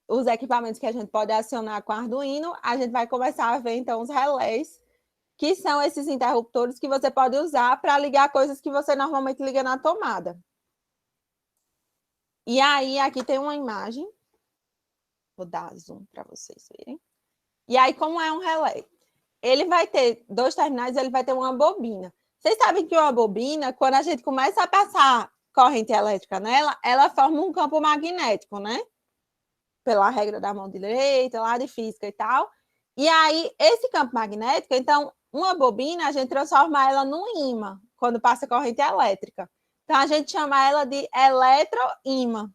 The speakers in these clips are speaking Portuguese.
os equipamentos que a gente pode acionar com Arduino, a gente vai começar a ver, então, os relés, que são esses interruptores que você pode usar para ligar coisas que você normalmente liga na tomada. E aí, aqui tem uma imagem. Vou dar zoom para vocês verem. E aí, como é um relé? Ele vai ter 2 terminais, ele vai ter uma bobina. Vocês sabem que uma bobina, quando a gente começa a passar corrente elétrica nela, ela forma um campo magnético, né? Pela regra da mão direita, lá de física e tal. E aí, esse campo magnético, então, uma bobina, a gente transforma ela num ímã, quando passa corrente elétrica. Então, a gente chama ela de eletroímã.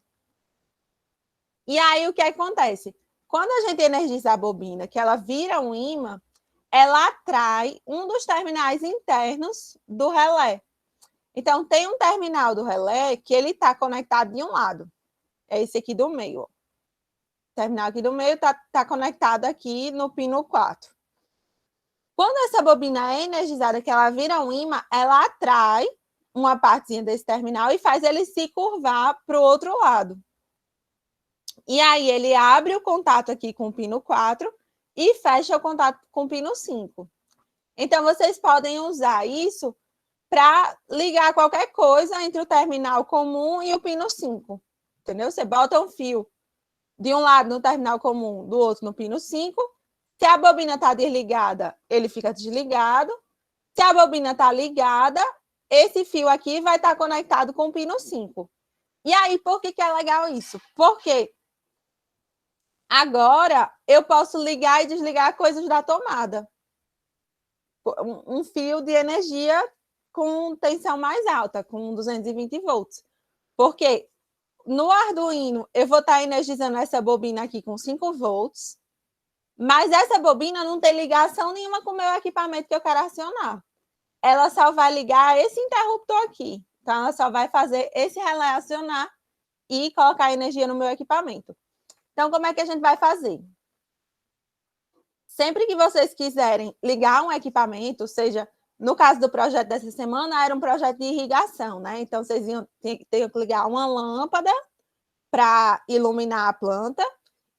E aí, o que acontece? Quando a gente energiza a bobina, que ela vira um ímã, ela atrai um dos terminais internos do relé. Então, tem um terminal do relé que ele está conectado de um lado. É esse aqui do meio. O terminal aqui do meio está conectado aqui no pino 4. Quando essa bobina é energizada, que ela vira um ímã, ela atrai uma partezinha desse terminal e faz ele se curvar para o outro lado. E aí ele abre o contato aqui com o pino 4 e fecha o contato com o pino 5. Então, vocês podem usar isso para ligar qualquer coisa entre o terminal comum e o pino 5. Entendeu? Você bota um fio de um lado no terminal comum, do outro no pino 5. Se a bobina está desligada, ele fica desligado. Se a bobina está ligada, esse fio aqui vai estar conectado com o pino 5. E aí, por que é legal isso? Porque agora eu posso ligar e desligar coisas da tomada. Um fio de energia com tensão mais alta, com 220 volts. Porque no Arduino eu vou estar energizando essa bobina aqui com 5 volts, mas essa bobina não tem ligação nenhuma com o meu equipamento que eu quero acionar. Ela só vai ligar esse interruptor aqui. Então, ela só vai fazer esse relé acionar e colocar energia no meu equipamento. Então, como é que a gente vai fazer? Sempre que vocês quiserem ligar um equipamento, seja, no caso do projeto dessa semana, era um projeto de irrigação, né? Então, vocês ter que ligar uma lâmpada para iluminar a planta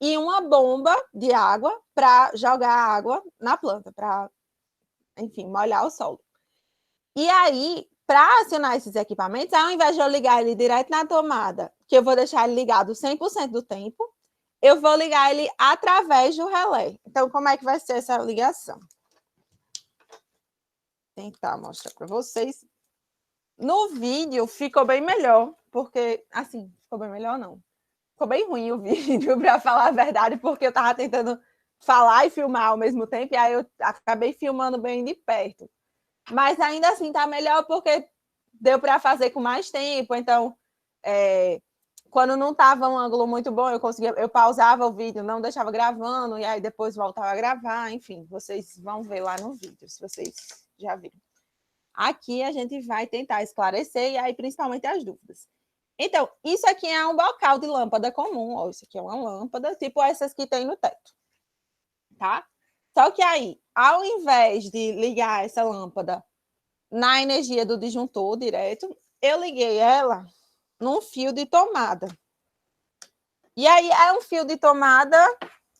e uma bomba de água para jogar água na planta, para, enfim, molhar o solo. E aí, para acionar esses equipamentos, ao invés de eu ligar ele direto na tomada, que eu vou deixar ele ligado 100% do tempo, eu vou ligar ele através do relé. Então, como é que vai ser essa ligação? Vou tentar mostrar para vocês. No vídeo ficou bem melhor, porque, assim, ficou bem melhor não. Ficou bem ruim o vídeo, para falar a verdade, porque eu estava tentando falar e filmar ao mesmo tempo, e aí eu acabei filmando bem de perto. Mas ainda assim está melhor, porque deu para fazer com mais tempo, então... quando não estava um ângulo muito bom, eu pausava o vídeo, não deixava gravando, e aí depois voltava a gravar, enfim, vocês vão ver lá no vídeo, se vocês já viram. Aqui a gente vai tentar esclarecer, e aí principalmente as dúvidas. Então, isso aqui é um bocal de lâmpada comum, ó, isso aqui é uma lâmpada, tipo essas que tem no teto, tá? Só que aí, ao invés de ligar essa lâmpada na energia do disjuntor direto, eu liguei ela num fio de tomada. E aí é um fio de tomada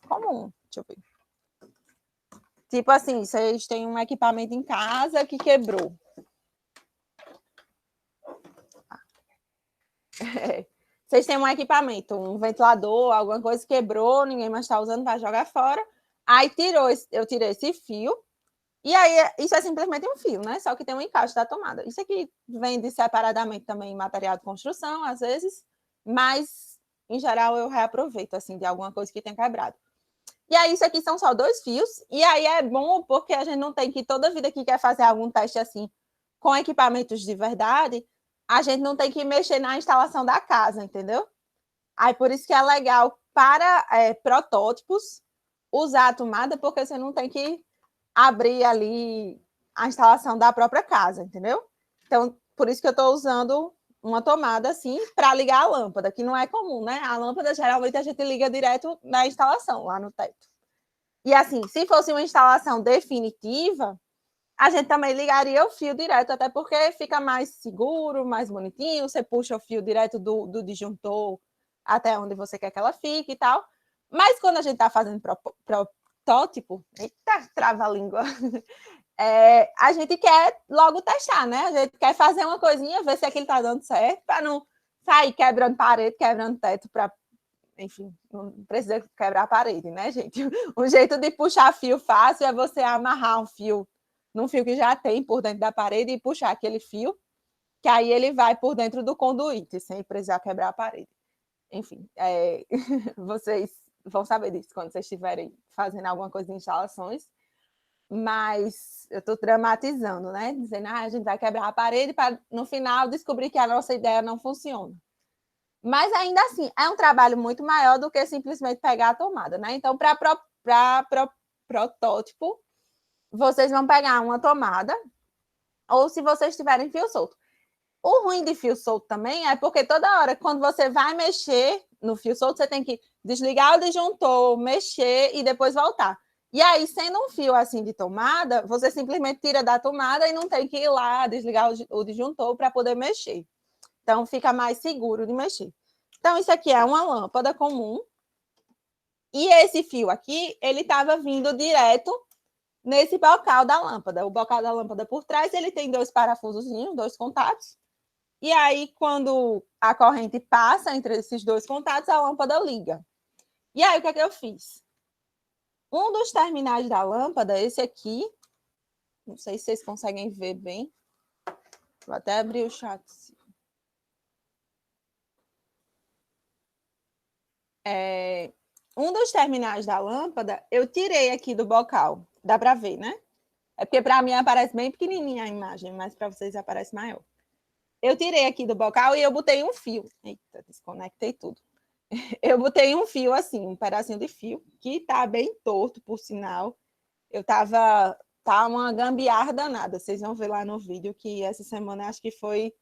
comum. Deixa eu ver. Tipo assim, vocês têm um equipamento em casa que quebrou. Vocês têm um equipamento, um ventilador, alguma coisa quebrou, ninguém mais está usando, vai jogar fora. Aí eu tirei esse fio. E aí, isso é simplesmente um fio, né? Só que tem um encaixe da tomada. Isso aqui vende separadamente também em material de construção, às vezes, mas, em geral, eu reaproveito, assim, de alguma coisa que tenha quebrado. E aí, isso aqui são só 2 fios, e aí é bom porque a gente não tem que, toda vida que quer fazer algum teste assim, com equipamentos de verdade, a gente não tem que mexer na instalação da casa, entendeu? Aí, por isso que é legal para protótipos usar a tomada, porque você não tem que abrir ali a instalação da própria casa, entendeu? Então, por isso que eu estou usando uma tomada assim para ligar a lâmpada, que não é comum, né? A lâmpada geralmente a gente liga direto na instalação, lá no teto. E assim, se fosse uma instalação definitiva, a gente também ligaria o fio direto, até porque fica mais seguro, mais bonitinho, você puxa o fio direto do disjuntor até onde você quer que ela fique e tal. Mas quando a gente está fazendo protótipo, eita, trava a língua, a gente quer logo testar, né? A gente quer fazer uma coisinha, ver se aquilo está dando certo, para não sair quebrando parede, quebrando teto, para enfim, não precisa quebrar a parede, né, gente? O jeito de puxar fio fácil é você amarrar um fio num fio que já tem por dentro da parede e puxar aquele fio, que aí ele vai por dentro do conduíte, sem precisar quebrar a parede. Enfim, vocês vão saber disso quando vocês estiverem fazendo alguma coisa de instalações, mas eu estou dramatizando, né? Dizendo, a gente vai quebrar a parede para, no final, descobrir que a nossa ideia não funciona. Mas, ainda assim, é um trabalho muito maior do que simplesmente pegar a tomada, né? Então, para protótipo, vocês vão pegar uma tomada, ou se vocês tiverem fio solto. O ruim de fio solto também é porque toda hora, quando você vai mexer no fio solto, você tem que desligar o disjuntor, mexer e depois voltar. E aí, sendo um fio assim de tomada, você simplesmente tira da tomada e não tem que ir lá desligar o disjuntor para poder mexer. Então, fica mais seguro de mexer. Então, isso aqui é uma lâmpada comum. E esse fio aqui, ele estava vindo direto nesse bocal da lâmpada. O bocal da lâmpada por trás, ele tem 2 parafusozinhos, 2 contatos. E aí, quando a corrente passa entre esses 2 contatos, a lâmpada liga. E aí, o que é que eu fiz? Um dos terminais da lâmpada, esse aqui, não sei se vocês conseguem ver bem. Vou até abrir o chat. Um dos terminais da lâmpada, eu tirei aqui do bocal. Dá para ver, né? É porque para mim aparece bem pequenininha a imagem, mas para vocês aparece maior. Eu tirei aqui do bocal e eu botei um fio. Eita, desconectei tudo. Eu botei um fio assim, um pedacinho de fio, que tá bem torto, por sinal. Tá uma gambiarra danada. Vocês vão ver lá no vídeo que essa semana acho que foi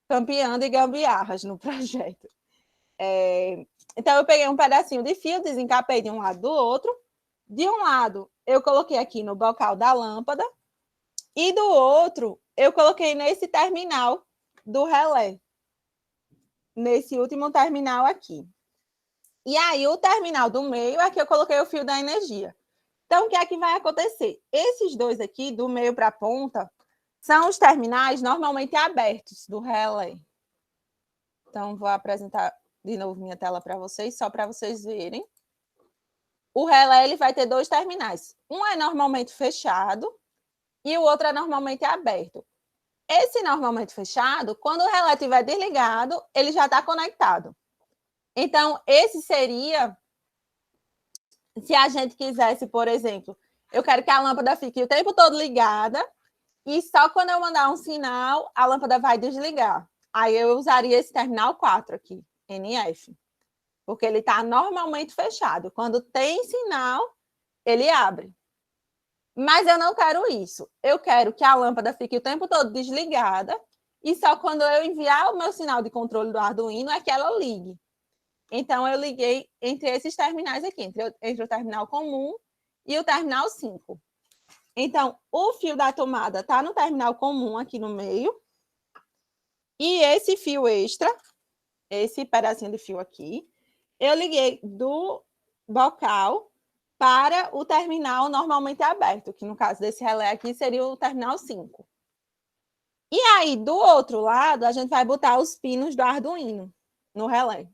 campeã de gambiarras no projeto. Então, eu peguei um pedacinho de fio, desencapei de um lado do outro. De um lado, eu coloquei aqui no bocal da lâmpada. E do outro, eu coloquei nesse terminal do relé. Nesse último terminal aqui. E aí, o terminal do meio é que eu coloquei o fio da energia. Então, o que é que vai acontecer? Esses 2 aqui, do meio para a ponta, são os terminais normalmente abertos do relé. Então, vou apresentar de novo minha tela para vocês, só para vocês verem. O relé ele vai ter 2 terminais. Um é normalmente fechado e o outro é normalmente aberto. Esse normalmente fechado, quando o relé estiver desligado, ele já está conectado. Então, esse seria, se a gente quisesse, por exemplo, eu quero que a lâmpada fique o tempo todo ligada e só quando eu mandar um sinal, a lâmpada vai desligar. Aí eu usaria esse terminal 4 aqui, NF, porque ele está normalmente fechado. Quando tem sinal, ele abre. Mas eu não quero isso. Eu quero que a lâmpada fique o tempo todo desligada e só quando eu enviar o meu sinal de controle do Arduino é que ela ligue. Então, eu liguei entre esses terminais aqui, entre o terminal comum e o terminal 5. Então, o fio da tomada está no terminal comum aqui no meio. E esse fio extra, esse pedacinho de fio aqui, eu liguei do bocal para o terminal normalmente aberto, que no caso desse relé aqui seria o terminal 5. E aí, do outro lado, a gente vai botar os pinos do Arduino no relé.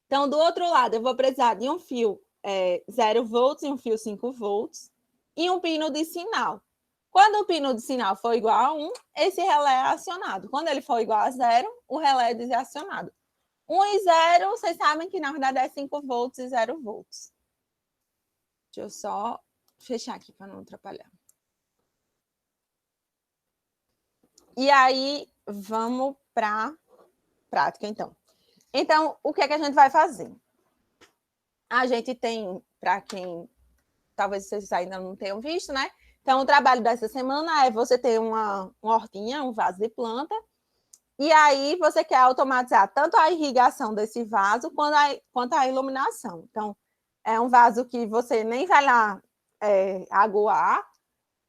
Então, do outro lado, eu vou precisar de um fio 0 volts e um fio 5 volts e um pino de sinal. Quando o pino de sinal for igual a 1, esse relé é acionado. Quando ele for igual a 0, o relé é desacionado. 1 e 0, vocês sabem que na verdade é 5 volts e 0 volts. Deixa eu só fechar aqui para não atrapalhar. E aí, vamos para a prática, então. Então, o que é que a gente vai fazer? A gente tem, para quem talvez vocês ainda não tenham visto, né? Então, o trabalho dessa semana é você ter uma hortinha, um vaso de planta, e aí você quer automatizar tanto a irrigação desse vaso quanto a iluminação. Então, é um vaso que você nem vai lá aguar,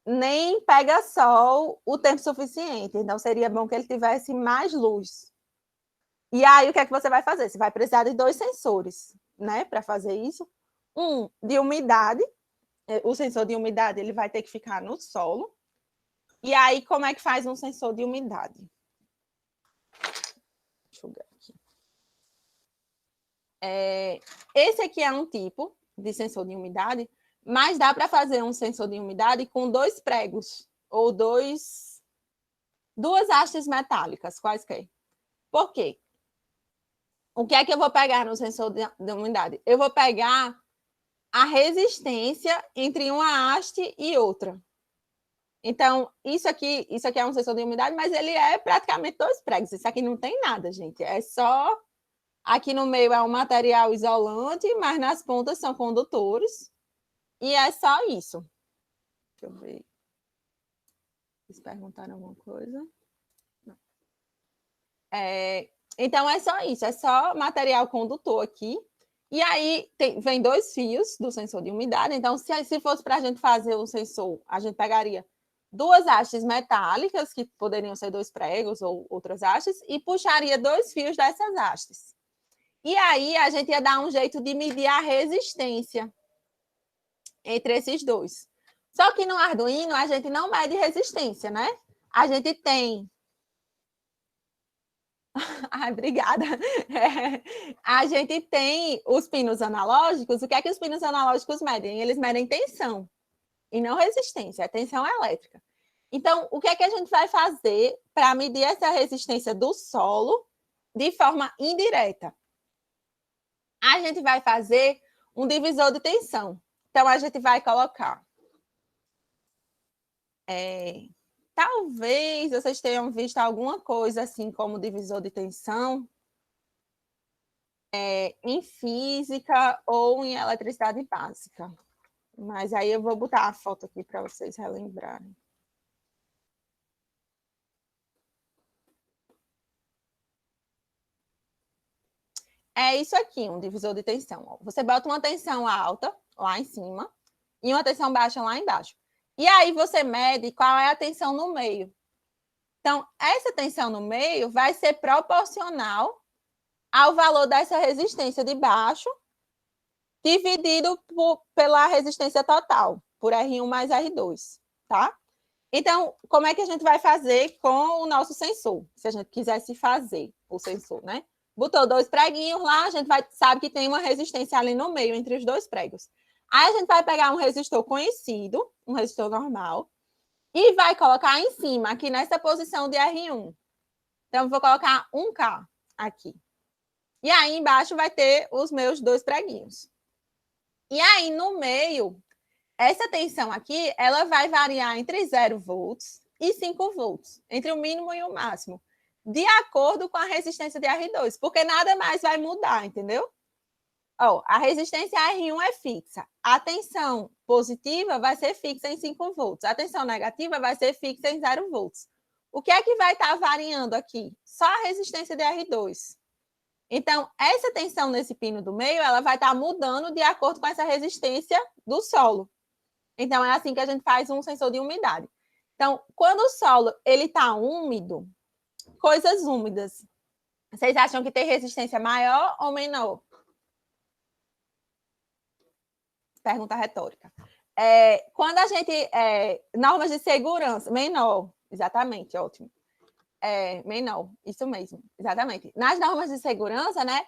nem pega sol o tempo suficiente. Então, seria bom que ele tivesse mais luz. E aí, o que é que você vai fazer? Você vai precisar de 2 sensores, né, para fazer isso. Um de umidade, o sensor de umidade ele vai ter que ficar no solo. E aí, como é que faz um sensor de umidade? Deixa eu ver aqui. Esse aqui é um tipo de sensor de umidade, mas dá para fazer um sensor de umidade com 2 pregos ou duas hastes metálicas, quaisquer. Por quê? O que é que eu vou pegar no sensor de umidade? Eu vou pegar a resistência entre uma haste e outra. Então, isso aqui é um sensor de umidade, mas ele é praticamente 2 pregos. Isso aqui não tem nada, gente. É só... Aqui no meio é um material isolante, mas nas pontas são condutores. E é só isso. Deixa eu ver. Vocês perguntaram alguma coisa? Não. Então, é só isso. É só material condutor aqui. E aí, vem 2 fios do sensor de umidade. Então, se fosse para a gente fazer o sensor, a gente pegaria 2 hastes metálicas, que poderiam ser 2 pregos ou outras hastes, e puxaria 2 fios dessas hastes. E aí, a gente ia dar um jeito de medir a resistência entre esses dois. Só que no Arduino, a gente não mede resistência, né? A gente tem... Ai, obrigada. A gente tem os pinos analógicos. O que é que os pinos analógicos medem? Eles medem tensão e não resistência, é tensão elétrica. Então, o que é que a gente vai fazer para medir essa resistência do solo de forma indireta? A gente vai fazer um divisor de tensão. Então, a gente vai colocar... Talvez vocês tenham visto alguma coisa assim como divisor de tensão em física ou em eletricidade básica. Mas aí eu vou botar a foto aqui para vocês relembrarem. É isso aqui, um divisor de tensão. Você bota uma tensão alta lá em cima e uma tensão baixa lá embaixo. E aí você mede qual é a tensão no meio. Então, essa tensão no meio vai ser proporcional ao valor dessa resistência de baixo dividido pela resistência total, por R1 mais R2, tá? Então, como é que a gente vai fazer com o nosso sensor? Se a gente quisesse fazer o sensor, né? Botou 2 preguinhos lá, a gente sabe que tem uma resistência ali no meio, entre os 2 pregos. Aí a gente vai pegar um resistor conhecido, um resistor normal, e vai colocar em cima, aqui nessa posição de R1. Então, eu vou colocar 1K aqui. E aí, embaixo vai ter os meus 2 preguinhos. E aí, no meio, essa tensão aqui, ela vai variar entre 0 volts e 5 volts, entre o mínimo e o máximo, de acordo com a resistência de R2, porque nada mais vai mudar, entendeu? A resistência R1 é fixa. A tensão positiva vai ser fixa em 5 volts. A tensão negativa vai ser fixa em 0 volts. O que é que vai estar variando aqui? Só a resistência de R2. Então, essa tensão nesse pino do meio, ela vai estar mudando de acordo com essa resistência do solo. Então, é assim que a gente faz um sensor de umidade. Então, quando o solo está úmido, coisas úmidas, vocês acham que tem resistência maior ou menor? Pergunta retórica. Quando a gente... normas de segurança, menor, exatamente, ótimo. Menor, isso mesmo, exatamente. Nas normas de segurança, né,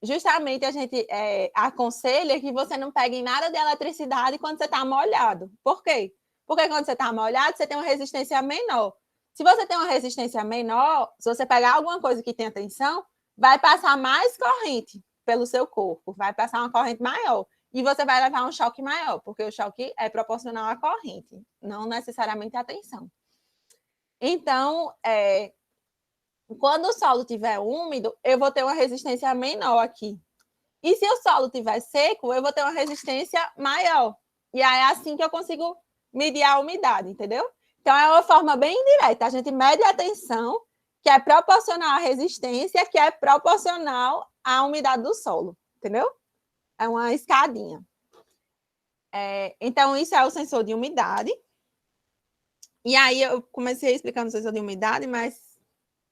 justamente a gente aconselha que você não pegue nada de eletricidade quando você está molhado. Por quê? Porque quando você está molhado, você tem uma resistência menor. Se você tem uma resistência menor, se você pegar alguma coisa que tenha tensão, vai passar mais corrente pelo seu corpo, vai passar uma corrente maior. E você vai levar um choque maior, porque o choque é proporcional à corrente, não necessariamente à tensão. Então, quando o solo estiver úmido, eu vou ter uma resistência menor aqui. E se o solo estiver seco, eu vou ter uma resistência maior. E aí é assim que eu consigo medir a umidade, entendeu? Então, é uma forma bem indireta. A gente mede a tensão, que é proporcional à resistência, que é proporcional à umidade do solo, entendeu? É uma escadinha. Então, isso é o sensor de umidade. E aí, eu comecei explicando o sensor de umidade, mas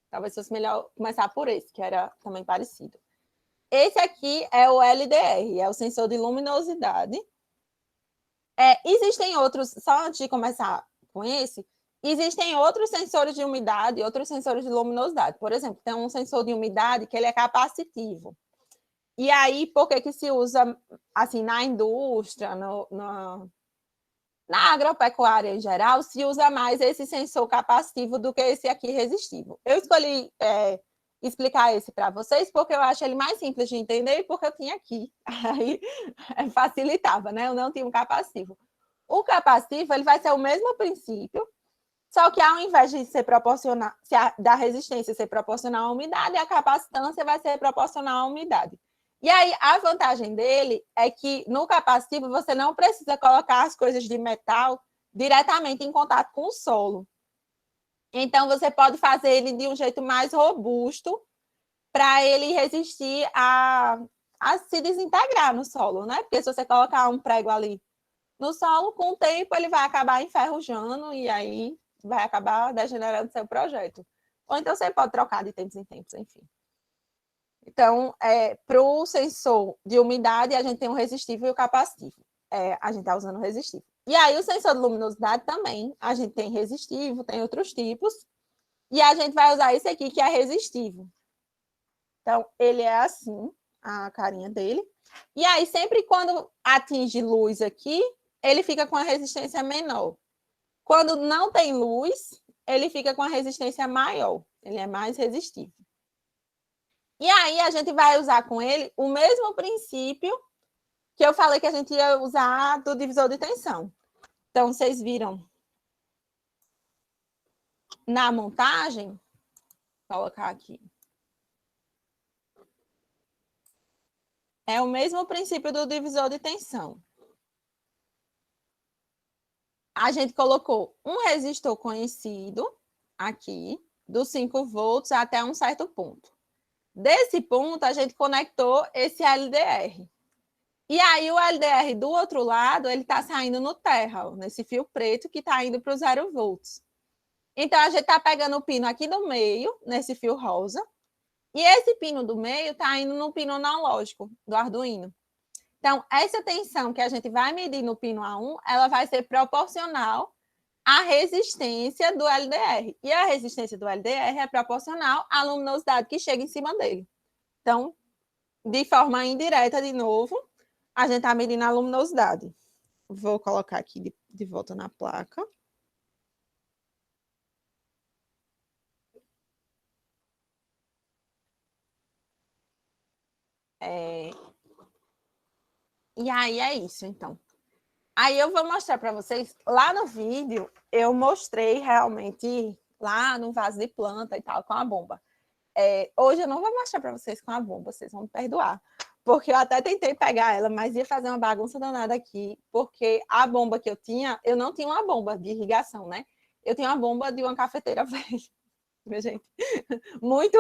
Talvez fosse melhor começar por esse, que era também parecido. Esse aqui é o LDR, é o sensor de luminosidade. Existem outros, só antes de começar com esse, existem outros sensores de umidade, outros sensores de luminosidade. Por exemplo, tem um sensor de umidade que ele é capacitivo. E aí, por que se usa assim na indústria, na agropecuária em geral, se usa mais esse sensor capacitivo do que esse aqui resistivo? Eu escolhi explicar esse para vocês porque eu acho ele mais simples de entender e porque eu tinha aqui. Aí facilitava, né? Eu não tinha um capacitivo. O capacitivo ele vai ser o mesmo princípio, só que ao invés de ser proporcional, da resistência ser proporcional à umidade, a capacitância vai ser proporcional à umidade. E aí, a vantagem dele é que no capacitivo você não precisa colocar as coisas de metal diretamente em contato com o solo. Então, você pode fazer ele de um jeito mais robusto para ele resistir a se desintegrar no solo, né? Porque se você colocar um prego ali no solo, com o tempo ele vai acabar enferrujando e aí vai acabar degenerando seu projeto. Ou então você pode trocar de tempos em tempos, enfim. Então, para o sensor de umidade, a gente tem o resistivo e o capacitivo. A gente está usando o resistivo. E aí, o sensor de luminosidade também, a gente tem resistivo, tem outros tipos. E a gente vai usar esse aqui, que é resistivo. Então, ele é assim, a carinha dele. E aí, sempre quando atinge luz aqui, ele fica com a resistência menor. Quando não tem luz, ele fica com a resistência maior. Ele é mais resistivo. E aí, a gente vai usar com ele o mesmo princípio que eu falei que a gente ia usar do divisor de tensão. Então, vocês viram na montagem, vou colocar aqui. É o mesmo princípio do divisor de tensão. A gente colocou um resistor conhecido aqui, dos 5 volts até um certo ponto. Desse ponto, a gente conectou esse LDR. E aí, o LDR do outro lado, ele está saindo no terra, ó, nesse fio preto que está indo para o 0 volts. Então, a gente está pegando o pino aqui do meio, nesse fio rosa, e esse pino do meio está indo no pino analógico do Arduino. Então, essa tensão que a gente vai medir no pino A1, ela vai ser proporcional à resistência do LDR. E a resistência do LDR é proporcional à luminosidade que chega em cima dele. Então, de forma indireta, de novo, a gente está medindo a luminosidade. Vou colocar aqui de volta na placa. E aí é isso, então. Aí eu vou mostrar para vocês, lá no vídeo, eu mostrei realmente lá no vaso de planta e tal, com a bomba. Hoje eu não vou mostrar para vocês com a bomba, vocês vão me perdoar. Porque eu até tentei pegar ela, mas ia fazer uma bagunça danada aqui, porque a bomba que eu não tinha uma bomba de irrigação, né? Eu tinha uma bomba de uma cafeteira velha, minha gente. Muito,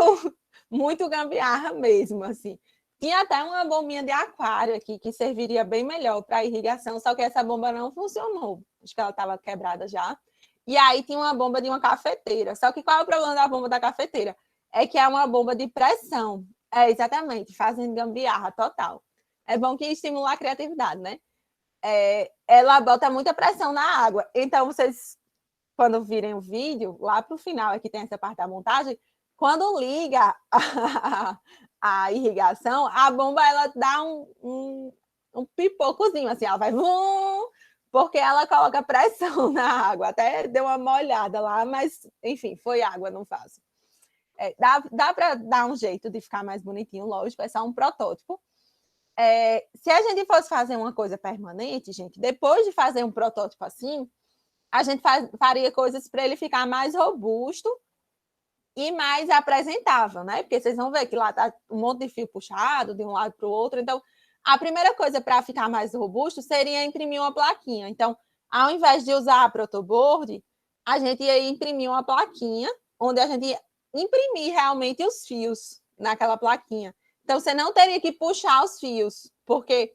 muito gambiarra mesmo, assim. Tinha até uma bombinha de aquário aqui que serviria bem melhor para irrigação, só que essa bomba não funcionou. Acho que ela estava quebrada já. E aí tinha uma bomba de uma cafeteira. Só que qual é o problema da bomba da cafeteira? É que é uma bomba de pressão. Exatamente, fazendo gambiarra total. É bom que estimula a criatividade, né? Ela bota muita pressão na água. Então, vocês, quando virem o vídeo, lá para o final, aqui tem essa parte da montagem, quando liga a irrigação, a bomba ela dá um pipocozinho, assim, ela vai porque ela coloca pressão na água. Até deu uma molhada lá, mas enfim, foi água no vaso. Dá para dar um jeito de ficar mais bonitinho, lógico, é só um protótipo. Se a gente fosse fazer uma coisa permanente, gente, depois de fazer um protótipo assim, a gente faria coisas para ele ficar mais robusto e mais apresentável, né? Porque vocês vão ver que lá tá um monte de fio puxado de um lado para o outro. Então, a primeira coisa para ficar mais robusto seria imprimir uma plaquinha. Então, ao invés de usar a protoboard, a gente ia imprimir uma plaquinha, onde a gente ia imprimir realmente os fios naquela plaquinha. Então, você não teria que puxar os fios, porque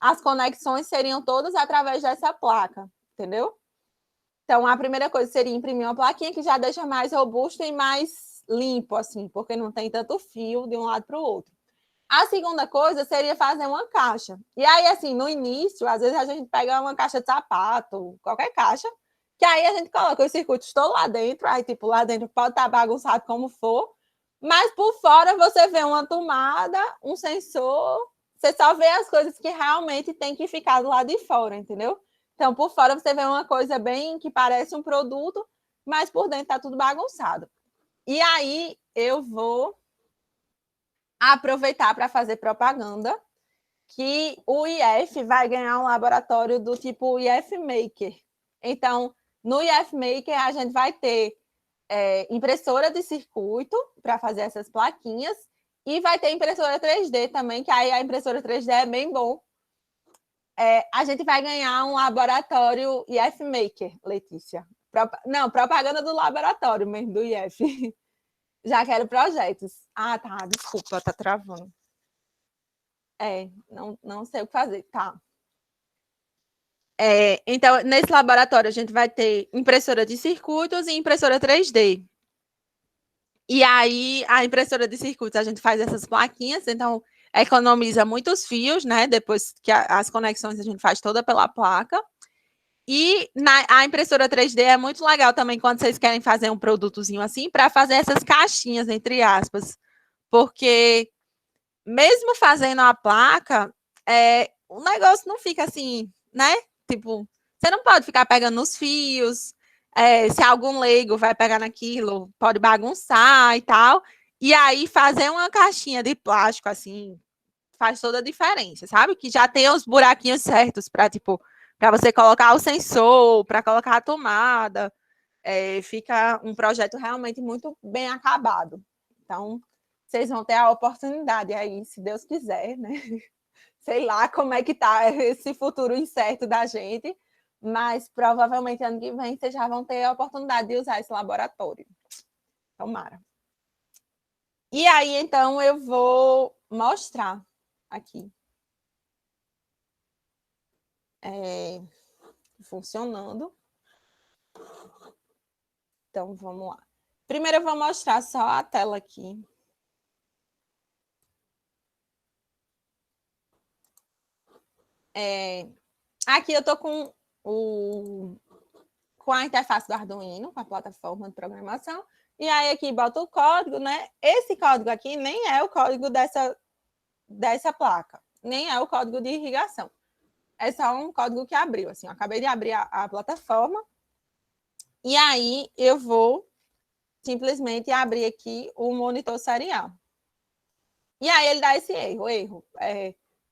as conexões seriam todas através dessa placa, entendeu? Então, a primeira coisa seria imprimir uma plaquinha que já deixa mais robusto e mais limpo, assim, porque não tem tanto fio de um lado para o outro. A segunda coisa seria fazer uma caixa. E aí, assim, no início, às vezes a gente pega uma caixa de sapato, qualquer caixa, que aí a gente coloca os circuitos todos lá dentro, aí, tipo, lá dentro pode estar bagunçado como for, mas por fora você vê uma tomada, um sensor, você só vê as coisas que realmente tem que ficar do lado de fora, entendeu? Então, por fora você vê uma coisa bem que parece um produto, mas por dentro tá tudo bagunçado. E aí eu vou aproveitar para fazer propaganda que o IF vai ganhar um laboratório do tipo IF Maker. Então, no IF Maker, a gente vai ter impressora de circuito para fazer essas plaquinhas e vai ter impressora 3D também, que aí a impressora 3D é bem bom. A gente vai ganhar um laboratório IF Maker, Letícia. Não, propaganda do laboratório mesmo, do IF. Já quero projetos. Ah, tá, desculpa, tá travando. Não sei o que fazer, tá. Então, nesse laboratório, a gente vai ter impressora de circuitos e impressora 3D. E aí, a impressora de circuitos, a gente faz essas plaquinhas, então economiza muitos fios, né? Depois que as conexões a gente faz toda pela placa. E a impressora 3D é muito legal também quando vocês querem fazer um produtozinho assim, para fazer essas caixinhas, entre aspas. Porque mesmo fazendo a placa, o negócio não fica assim, né? Tipo, você não pode ficar pegando nos fios, se algum leigo vai pegar naquilo, pode bagunçar e tal. E aí, fazer uma caixinha de plástico, assim, faz toda a diferença, sabe? Que já tem os buraquinhos certos para, tipo, para você colocar o sensor, para colocar a tomada. Fica um projeto realmente muito bem acabado. Então, vocês vão ter a oportunidade aí, se Deus quiser, né? Sei lá como é que tá esse futuro incerto da gente, mas provavelmente ano que vem vocês já vão ter a oportunidade de usar esse laboratório. Tomara. E aí, então, eu vou mostrar aqui. Funcionando. Então, vamos lá. Primeiro eu vou mostrar só a tela aqui. Aqui eu estou com a interface do Arduino, com a plataforma de programação, e aí aqui bota o código, né? Esse código aqui nem é o código dessa placa, nem é o código de irrigação. É só um código que abriu, assim, eu acabei de abrir a plataforma, e aí eu vou simplesmente abrir aqui o monitor serial. E aí ele dá esse erro.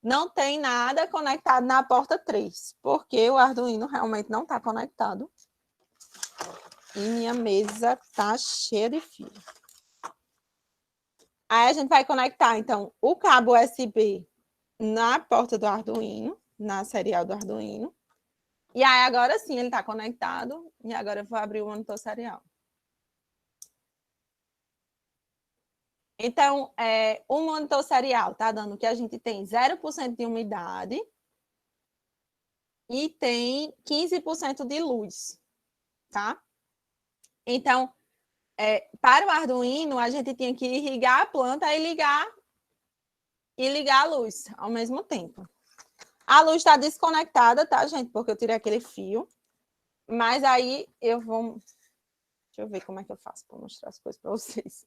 Não tem nada conectado na porta 3, porque o Arduino realmente não está conectado. E minha mesa está cheia de fio. Aí a gente vai conectar, então, o cabo USB na porta do Arduino, na serial do Arduino. E aí agora sim ele está conectado. E agora eu vou abrir o monitor serial. Então, o monitor serial está dando que a gente tem 0% de umidade e tem 15% de luz, tá? Então, para o Arduino, a gente tinha que irrigar a planta e ligar a luz ao mesmo tempo. A luz está desconectada, tá, gente? Porque eu tirei aquele fio. Mas aí eu vou... Deixa eu ver como é que eu faço para mostrar as coisas para vocês.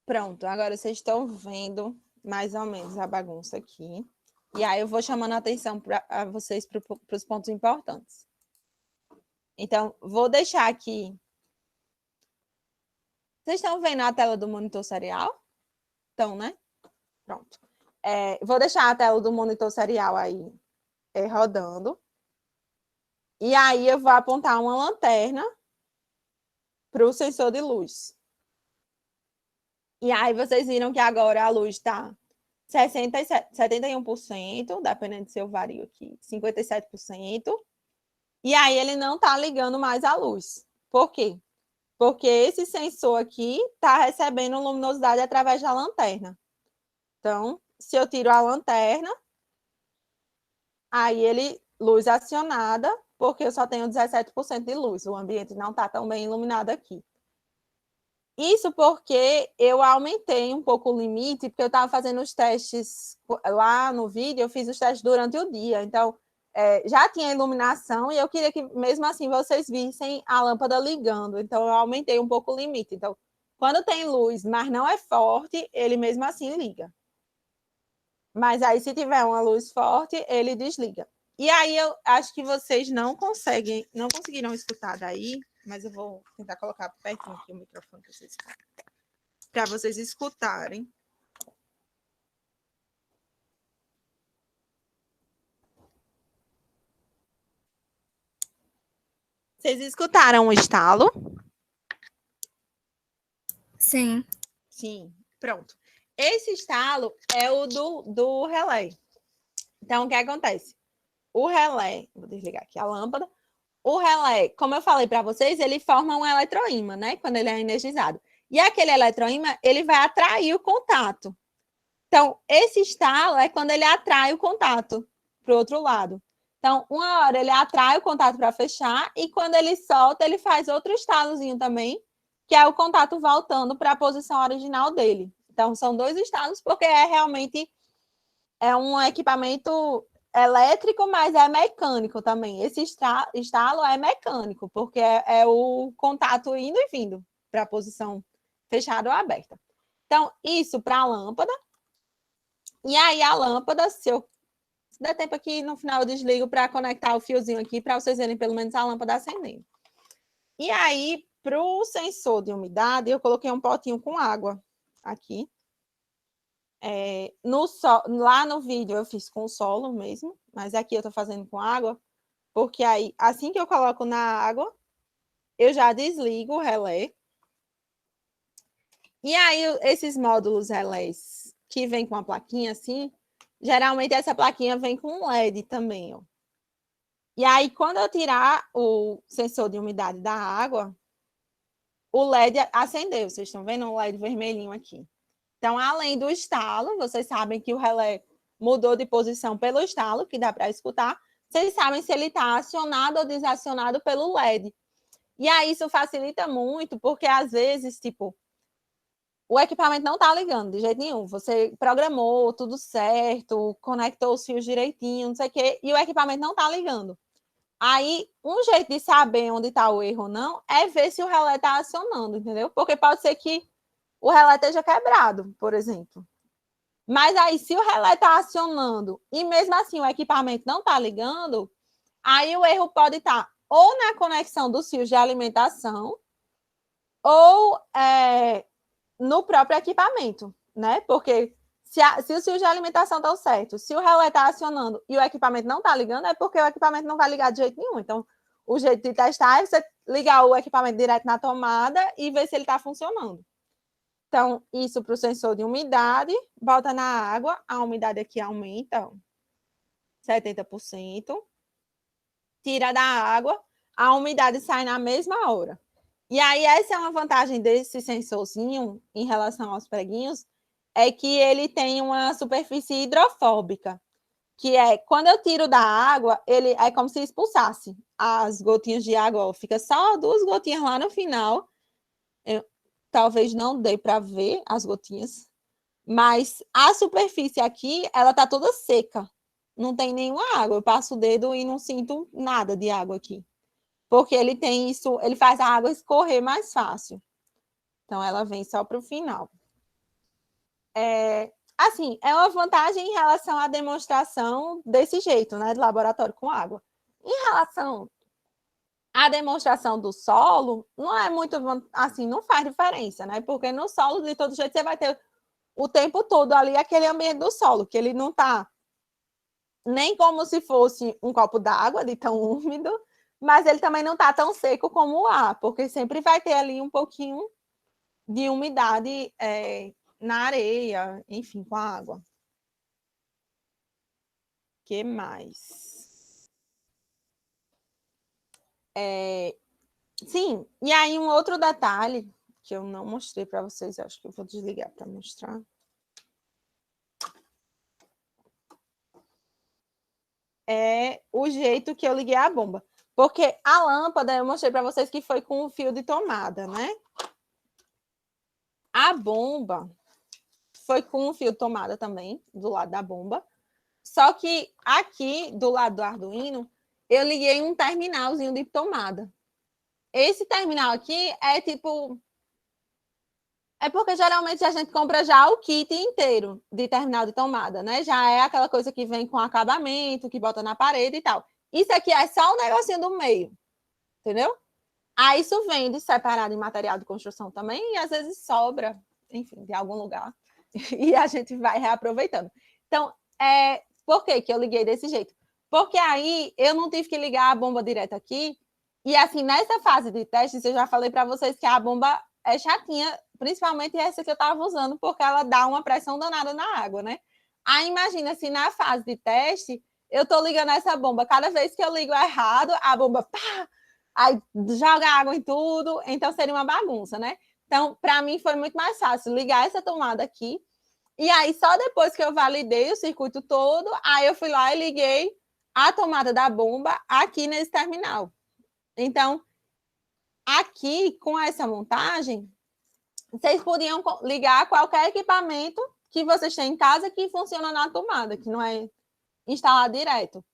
Pronto, agora vocês estão vendo mais ou menos a bagunça aqui. E aí eu vou chamando a atenção para vocês para os pontos importantes. Então, vou deixar aqui. Vocês estão vendo a tela do monitor serial? Então, né? Pronto. Vou deixar a tela do monitor serial aí rodando. E aí eu vou apontar uma lanterna para o sensor de luz. E aí vocês viram que agora a luz está 71%, dependendo se eu vario aqui, 57%. E aí ele não está ligando mais a luz. Por quê? porque esse sensor aqui está recebendo luminosidade através da lanterna. Então, se eu tiro a lanterna, aí ele, luz acionada, porque eu só tenho 17% de luz, o ambiente não está tão bem iluminado aqui. Isso porque eu aumentei um pouco o limite, porque eu estava fazendo os testes lá no vídeo, eu fiz os testes durante o dia, então já tinha iluminação e eu queria que mesmo assim vocês vissem a lâmpada ligando, então eu aumentei um pouco o limite. Então, quando tem luz, mas não é forte, ele mesmo assim liga. Mas aí, se tiver uma luz forte, ele desliga. E aí, eu acho que vocês não conseguiram escutar daí, mas eu vou tentar colocar pertinho aqui o microfone para vocês escutarem. Vocês escutaram o estalo? Sim. Sim, pronto. Esse estalo é o do relé. Então, o que acontece? O relé, vou desligar aqui a lâmpada. O relé, como eu falei para vocês, ele forma um eletroímã, né? Quando ele é energizado. E aquele eletroímã, ele vai atrair o contato. Então, esse estalo é quando ele atrai o contato para o outro lado. Então, uma hora ele atrai o contato para fechar e quando ele solta, ele faz outro estalozinho também, que é o contato voltando para a posição original dele. Então, são dois estalos porque realmente um equipamento elétrico, mas é mecânico também. Esse estalo é mecânico, porque é o contato indo e vindo para a posição fechada ou aberta. Então, isso para a lâmpada. E aí, a lâmpada, se der tempo aqui, no final eu desligo para conectar o fiozinho aqui, para vocês verem pelo menos a lâmpada acendendo. E aí, para o sensor de umidade, eu coloquei um potinho com água aqui. Lá no vídeo eu fiz com solo mesmo, mas aqui eu estou fazendo com água, porque aí, assim que eu coloco na água, eu já desligo o relé. E aí, esses módulos relés que vem com a plaquinha assim, geralmente essa plaquinha vem com um LED também, ó. E aí, quando eu tirar o sensor de umidade da água, o LED acendeu. Vocês estão vendo um LED vermelhinho aqui. Então, além do estalo, vocês sabem que o relé mudou de posição pelo estalo, que dá para escutar. Vocês sabem se ele está acionado ou desacionado pelo LED. E aí, isso facilita muito, porque às vezes, tipo, o equipamento não está ligando de jeito nenhum. Você programou tudo certo, conectou os fios direitinho, não sei o quê, e o equipamento não está ligando. Aí, um jeito de saber onde está o erro ou não é ver se o relé está acionando, entendeu? Porque pode ser que o relé esteja quebrado, por exemplo. Mas aí, se o relé está acionando e mesmo assim o equipamento não está ligando, aí o erro pode estar ou na conexão dos fios de alimentação ou no próprio equipamento, né? Porque se os fios de alimentação estão certos, se o relé está acionando e o equipamento não está ligando, é porque o equipamento não vai ligar de jeito nenhum. Então, o jeito de testar é você ligar o equipamento direto na tomada e ver se ele está funcionando. Então, isso para o sensor de umidade, bota na água, a umidade aqui aumenta 70%, tira da água, a umidade sai na mesma hora. E aí, essa é uma vantagem desse sensorzinho em relação aos preguinhos, é que ele tem uma superfície hidrofóbica, que é quando eu tiro da água, ele é como se expulsasse as gotinhas de água, fica só 2 gotinhas lá no final. Talvez não dê para ver as gotinhas, mas a superfície aqui, ela tá toda seca. Não tem nenhuma água. Eu passo o dedo e não sinto nada de água aqui. Porque ele tem isso, ele faz a água escorrer mais fácil. Então, ela vem só para o final. Assim, é uma vantagem em relação à demonstração desse jeito, né? De laboratório com água. Em relação à demonstração do solo, não é muito, assim, não faz diferença, né? Porque no solo, de todo jeito, você vai ter o tempo todo ali aquele ambiente do solo, que ele não está nem como se fosse um copo d'água, de tão úmido, mas ele também não está tão seco como o ar, porque sempre vai ter ali um pouquinho de umidade na areia, enfim, com a água. O que mais? Sim, e aí um outro detalhe que eu não mostrei para vocês, acho que eu vou desligar para mostrar. É o jeito que eu liguei a bomba. Porque a lâmpada, eu mostrei para vocês que foi com o fio de tomada, né? A bomba foi com o fio de tomada também, do lado da bomba. Só que aqui, do lado do Arduino, eu liguei um terminalzinho de tomada. Esse terminal aqui é tipo... É porque geralmente a gente compra já o kit inteiro de terminal de tomada, né? Já é aquela coisa que vem com acabamento, que bota na parede e tal. Isso aqui é só um negocinho do meio, entendeu? Aí isso vende separado em material de construção também e às vezes sobra, enfim, de algum lugar. E a gente vai reaproveitando. Então, por que eu liguei desse jeito? Porque aí eu não tive que ligar a bomba direto aqui. E assim, nessa fase de testes, eu já falei para vocês que a bomba é chatinha, principalmente essa que eu estava usando, porque ela dá uma pressão danada na água, né? Aí imagina se na fase de teste eu estou ligando essa bomba, cada vez que eu ligo errado, a bomba pá, aí joga água em tudo, então seria uma bagunça, né? Então, para mim foi muito mais fácil ligar essa tomada aqui, e aí só depois que eu validei o circuito todo, aí eu fui lá e liguei a tomada da bomba aqui nesse terminal. Então, aqui com essa montagem, vocês podiam ligar qualquer equipamento que vocês têm em casa que funciona na tomada, que não é instalado direto,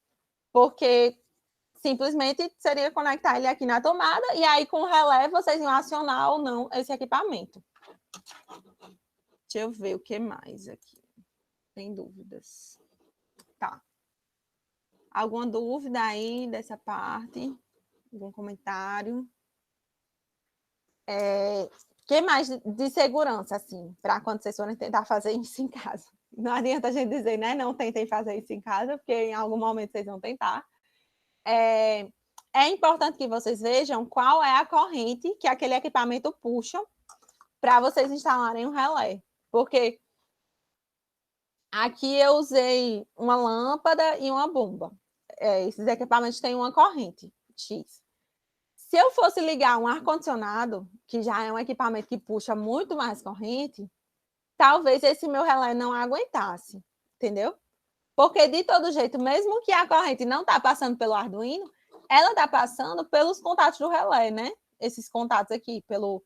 porque simplesmente seria conectar ele aqui na tomada e aí com o relé vocês iam acionar ou não esse equipamento. Deixa eu ver o que mais aqui. Tem dúvidas? Tá. Alguma dúvida aí dessa parte? Algum comentário? Que mais de segurança, assim, para quando vocês forem tentar fazer isso em casa? Não adianta a gente dizer, né? Não tentem fazer isso em casa, porque em algum momento vocês vão tentar. É importante que vocês vejam qual é a corrente que aquele equipamento puxa para vocês instalarem um relé. Porque aqui eu usei uma lâmpada e uma bomba. Esses equipamentos têm uma corrente X. Se eu fosse ligar um ar-condicionado, que já é um equipamento que puxa muito mais corrente, talvez esse meu relé não aguentasse, entendeu? Porque, de todo jeito, mesmo que a corrente não está passando pelo Arduino, ela está passando pelos contatos do relé, né? Esses contatos aqui, pelo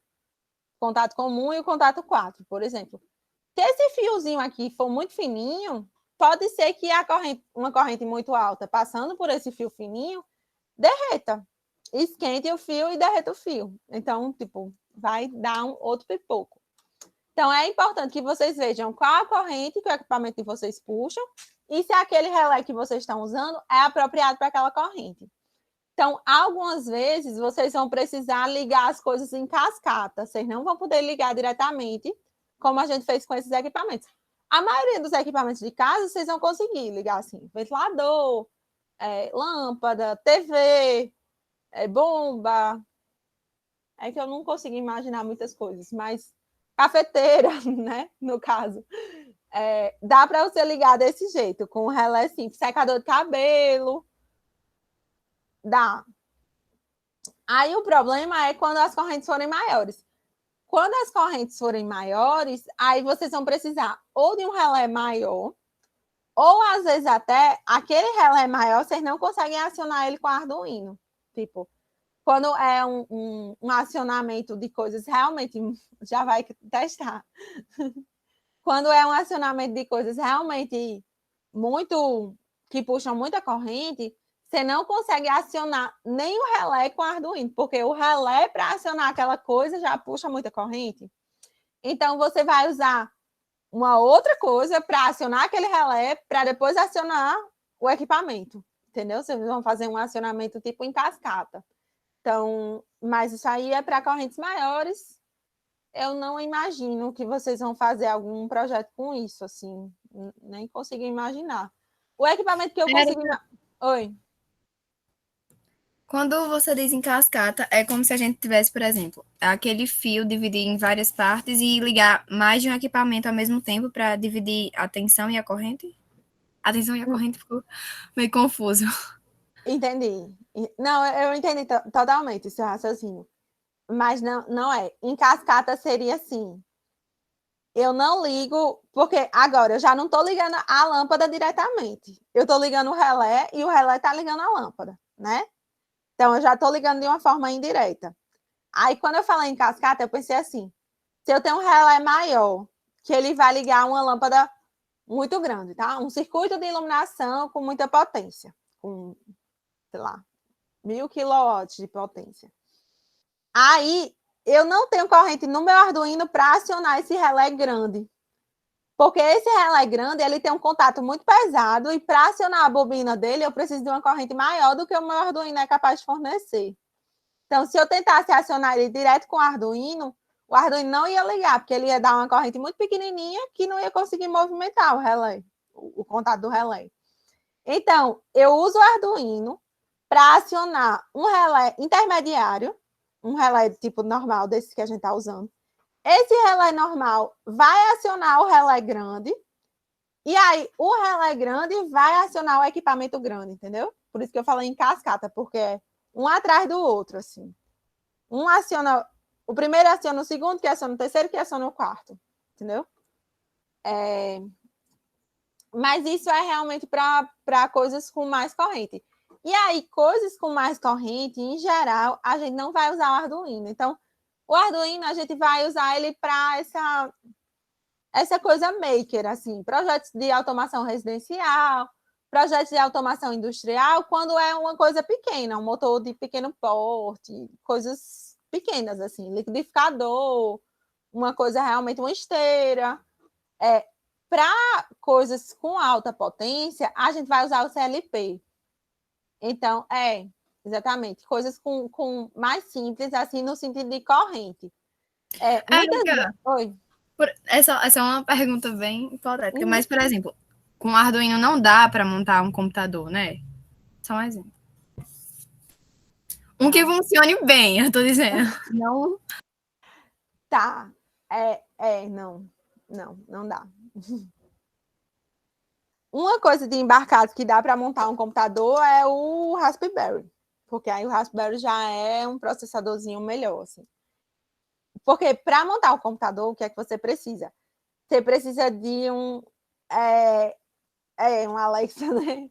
contato comum e o contato 4, por exemplo. Se esse fiozinho aqui for muito fininho, pode ser que uma corrente muito alta passando por esse fio fininho derreta, esquente o fio e derreta o fio. Então, tipo, vai dar um outro pipoco. Então, é importante que vocês vejam qual a corrente que o equipamento de vocês puxa e se aquele relé que vocês estão usando é apropriado para aquela corrente. Então, algumas vezes, vocês vão precisar ligar as coisas em cascata. Vocês não vão poder ligar diretamente, como a gente fez com esses equipamentos. A maioria dos equipamentos de casa, vocês vão conseguir ligar assim, ventilador, lâmpada, TV, bomba. É que eu não consigo imaginar muitas coisas, mas cafeteira, né? No caso. Dá para você ligar desse jeito, com um relé simples, secador de cabelo. Dá. Aí o problema é quando as correntes forem maiores. Quando as correntes forem maiores, aí vocês vão precisar ou de um relé maior, ou às vezes até aquele relé maior, vocês não conseguem acionar ele com Arduino. Tipo, quando é um acionamento de coisas realmente, já vai testar. Quando é um acionamento de coisas realmente muito, que puxam muita corrente, você não consegue acionar nem o relé com Arduino, porque o relé, para acionar aquela coisa, já puxa muita corrente. Então, você vai usar uma outra coisa para acionar aquele relé, para depois acionar o equipamento, entendeu? Vocês vão fazer um acionamento tipo em cascata. Então, mas isso aí é para correntes maiores. Eu não imagino que vocês vão fazer algum projeto com isso, assim, nem consigo imaginar. O equipamento que eu consigo... Oi. Quando você diz em cascata, é como se a gente tivesse, por exemplo, aquele fio dividir em várias partes e ligar mais de um equipamento ao mesmo tempo para dividir a tensão e a corrente? A tensão e a corrente ficou meio confuso. Entendi. Não, eu entendi totalmente o seu raciocínio. Mas não é. Em cascata seria assim. Eu não ligo, porque agora eu já não estou ligando a lâmpada diretamente. Eu estou ligando o relé e o relé está ligando a lâmpada, né? Então eu já estou ligando de uma forma indireta. Aí quando eu falei em cascata, eu pensei assim: se eu tenho um relé maior, que ele vai ligar uma lâmpada muito grande, tá? Um circuito de iluminação com muita potência, com, sei lá, 1000 quilowatts de potência. Aí eu não tenho corrente no meu Arduino para acionar esse relé grande. Porque esse relé grande, ele tem um contato muito pesado e para acionar a bobina dele, eu preciso de uma corrente maior do que o meu Arduino é capaz de fornecer. Então, se eu tentasse acionar ele direto com o Arduino não ia ligar, porque ele ia dar uma corrente muito pequenininha que não ia conseguir movimentar o relé, o contato do relé. Então, eu uso o Arduino para acionar um relé intermediário, um relé tipo normal, desse que a gente está usando. Esse relé normal vai acionar o relé grande, e aí o relé grande vai acionar o equipamento grande, entendeu? Por isso que eu falei em cascata, porque é um atrás do outro, assim. Um aciona, o primeiro aciona o segundo, que aciona o terceiro, que aciona o quarto, entendeu? Mas isso é realmente para coisas com mais corrente. E aí, coisas com mais corrente, em geral, a gente não vai usar o Arduino. Então, o Arduino, a gente vai usar ele para essa coisa maker, assim, projetos de automação residencial, projetos de automação industrial, quando é uma coisa pequena, um motor de pequeno porte, coisas pequenas, assim, liquidificador, uma coisa realmente, uma esteira. Para coisas com alta potência, a gente vai usar o CLP. Então, exatamente, coisas com mais simples, assim, no sentido de corrente. Muitas vezes... Oi. Essa é uma pergunta bem hipotética, mas, por exemplo, com o Arduino não dá para montar um computador, né? Só um exemplo. Um que funcione bem, eu tô dizendo. Não. Tá. Não dá. Uma coisa de embarcado que dá para montar um computador é o Raspberry, porque aí o Raspberry já é um processadorzinho melhor, assim. Porque para montar um computador, o que é que você precisa? Você precisa de um Alexa, né?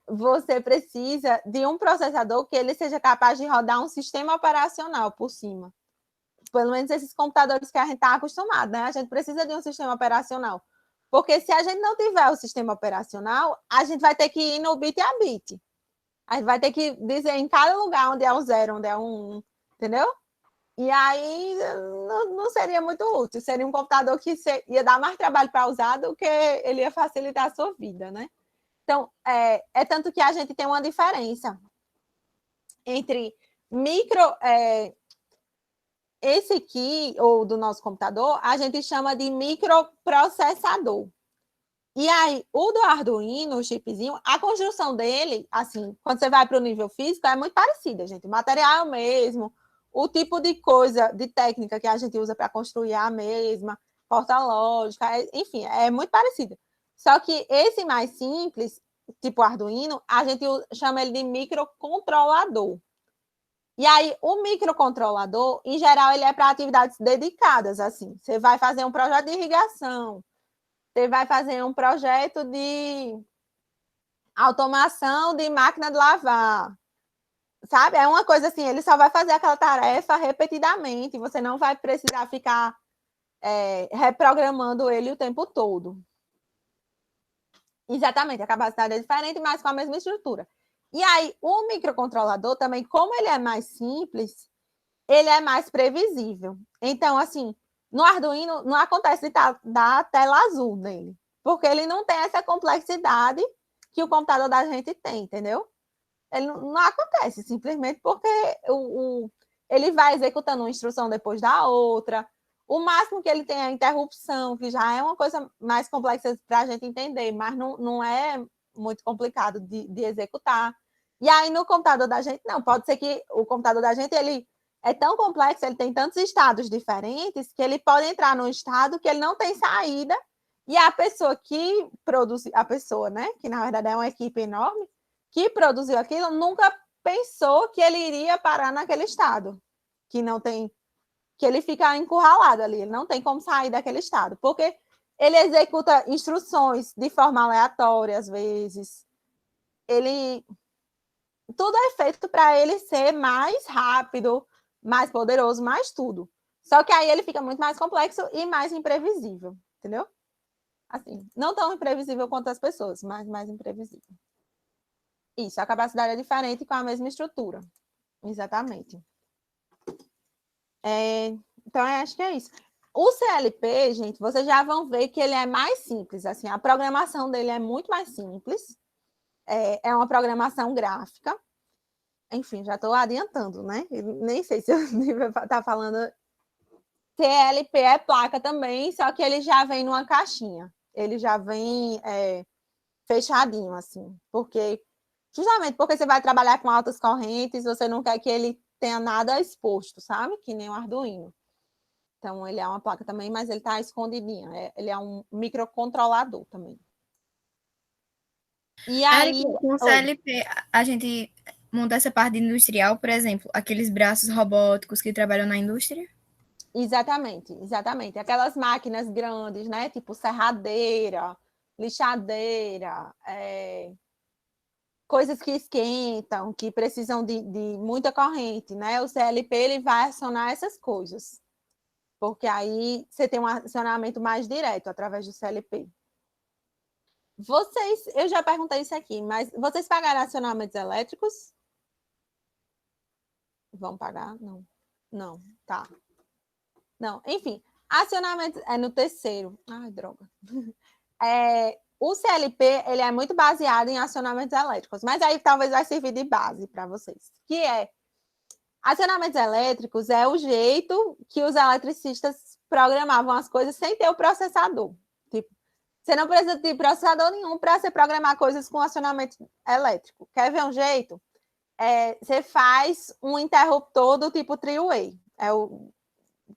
Você precisa de um processador que ele seja capaz de rodar um sistema operacional por cima. Pelo menos esses computadores que a gente está acostumado, né? A gente precisa de um sistema operacional. Porque se a gente não tiver o sistema operacional, a gente vai ter que ir no bit a bit. A gente vai ter que dizer em cada lugar onde é o 0, onde é o 1, entendeu? E aí não seria muito útil. Seria um computador que ia dar mais trabalho para usar do que ele ia facilitar a sua vida, né? Então, é tanto que a gente tem uma diferença entre esse aqui, ou do nosso computador, a gente chama de microprocessador. E aí, o do Arduino, o chipzinho, a construção dele, assim, quando você vai para o nível físico, é muito parecida, gente. O material é o mesmo, o tipo de coisa, de técnica que a gente usa para construir é a mesma, porta lógica, enfim, é muito parecida. Só que esse mais simples, tipo Arduino, a gente chama ele de microcontrolador. E aí, o microcontrolador, em geral, ele é para atividades dedicadas, assim. Você vai fazer um projeto de irrigação, você vai fazer um projeto de automação de máquina de lavar, sabe? É uma coisa assim, ele só vai fazer aquela tarefa repetidamente, você não vai precisar ficar reprogramando ele o tempo todo. Exatamente, a capacidade é diferente, mas com a mesma estrutura. E aí, o microcontrolador também, como ele é mais simples, ele é mais previsível. Então, assim, no Arduino não acontece de dar tela azul nele, porque ele não tem essa complexidade que o computador da gente tem, entendeu? Ele não acontece, simplesmente porque ele vai executando uma instrução depois da outra. O máximo que ele tem é a interrupção, que já é uma coisa mais complexa para a gente entender, mas não é muito complicado de executar. E aí, no computador da gente, não. Pode ser que o computador da gente, ele é tão complexo, ele tem tantos estados diferentes, que ele pode entrar num estado que ele não tem saída, e a pessoa que produz, a pessoa, né, que na verdade é uma equipe enorme, que produziu aquilo nunca pensou que ele iria parar naquele estado, que não tem, que ele fica encurralado ali, ele não tem como sair daquele estado, porque ele executa instruções de forma aleatória, às vezes. Tudo é feito para ele ser mais rápido, mais poderoso, mais tudo. Só que aí ele fica muito mais complexo e mais imprevisível, entendeu? Assim, não tão imprevisível quanto as pessoas, mas mais imprevisível. Isso, a capacidade é diferente com a mesma estrutura. Exatamente. Então, eu acho que é isso. O CLP, gente, vocês já vão ver que ele é mais simples. Assim, a programação dele é muito mais simples. É uma programação gráfica. Enfim, já estou adiantando, né? Nem sei se eu devo estar falando. CLP é placa também, só que ele já vem numa caixinha. Ele já vem fechadinho, assim. Justamente porque você vai trabalhar com altas correntes, você não quer que ele tenha nada exposto, sabe? Que nem o Arduino. Então, ele é uma placa também, mas ele está escondidinho. Ele é um microcontrolador também. E aí... Com o CLP, a gente monta essa parte industrial, por exemplo, aqueles braços robóticos que trabalham na indústria? Exatamente, exatamente. Aquelas máquinas grandes, né? Tipo serradeira, lixadeira, coisas que esquentam, que precisam de muita corrente, né? O CLP ele vai acionar essas coisas, porque aí você tem um acionamento mais direto através do CLP. Eu já perguntei isso aqui, mas vocês pagaram acionamentos elétricos? Vão pagar? Não. Não, tá. Não, enfim, acionamento é no terceiro. Ai, droga. O CLP ele é muito baseado em acionamentos elétricos, mas aí talvez vai servir de base para vocês, que acionamentos elétricos é o jeito que os eletricistas programavam as coisas sem ter o processador. Tipo, você não precisa de processador nenhum para você programar coisas com acionamento elétrico. Quer ver um jeito? Você faz um interruptor do tipo three-way.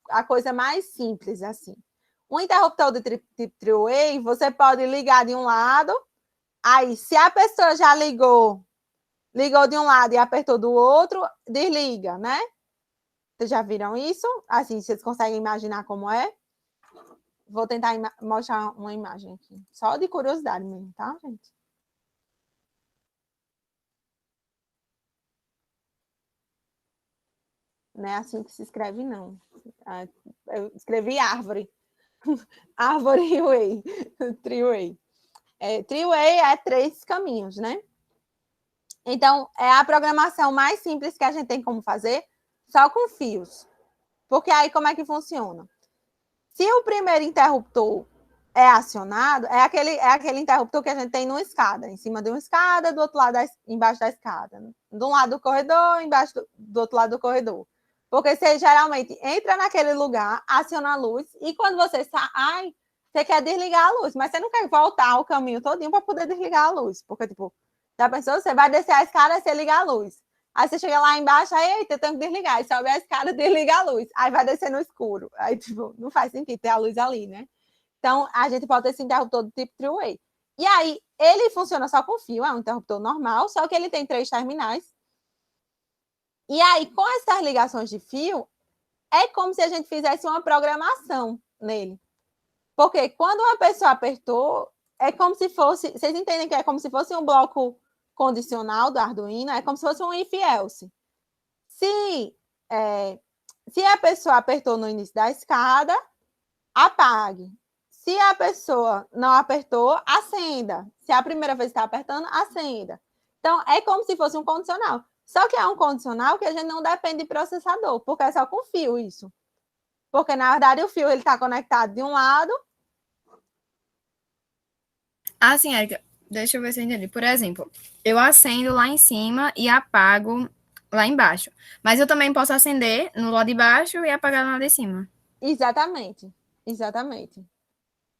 A coisa mais simples, assim. Um interruptor de three-way, você pode ligar de um lado, aí se a pessoa já ligou de um lado e apertou do outro, desliga, né? Vocês já viram isso? Assim, vocês conseguem imaginar como é? Vou tentar mostrar uma imagem aqui, só de curiosidade mesmo, tá, gente? Não é assim que se escreve, não. Eu escrevi árvore. Árvore way. Three-way. Three-way é 3 caminhos, né? Então, é a programação mais simples que a gente tem como fazer, só com fios. Porque aí, como é que funciona? Se o primeiro interruptor é acionado, é aquele interruptor que a gente tem numa escada, em cima de uma escada, do outro lado, embaixo da escada. De um lado do corredor, embaixo do outro lado do corredor. Porque você geralmente entra naquele lugar, aciona a luz, e quando você sai, você quer desligar a luz, mas você não quer voltar o caminho todinho para poder desligar a luz. Porque, tipo, já pensou? Você vai descer a escada e você liga a luz. Aí você chega lá embaixo, aí, eita, eu tenho que desligar. Aí sobe a escada, desliga a luz. Aí vai descer no escuro. Aí, tipo, não faz sentido ter a luz ali, né? Então, a gente pode ter esse interruptor do tipo three-way. E aí, ele funciona só com fio, é um interruptor normal, só que ele tem 3 terminais. E aí, com essas ligações de fio, é como se a gente fizesse uma programação nele. Porque quando uma pessoa apertou, é como se fosse... Vocês entendem que é como se fosse um bloco condicional do Arduino? É como se fosse um if-else. Se a pessoa apertou no início da escada, apague. Se a pessoa não apertou, acenda. Se a primeira vez está apertando, acenda. Então, é como se fosse um condicional. Só que é um condicional que a gente não depende de processador, porque é só com fio isso. Porque, na verdade, o fio está conectado de um lado. Ah, sim, Érica. Deixa eu ver se eu entendi. Por exemplo, eu acendo lá em cima e apago lá embaixo. Mas eu também posso acender no lado de baixo e apagar no lado de cima. Exatamente. Exatamente.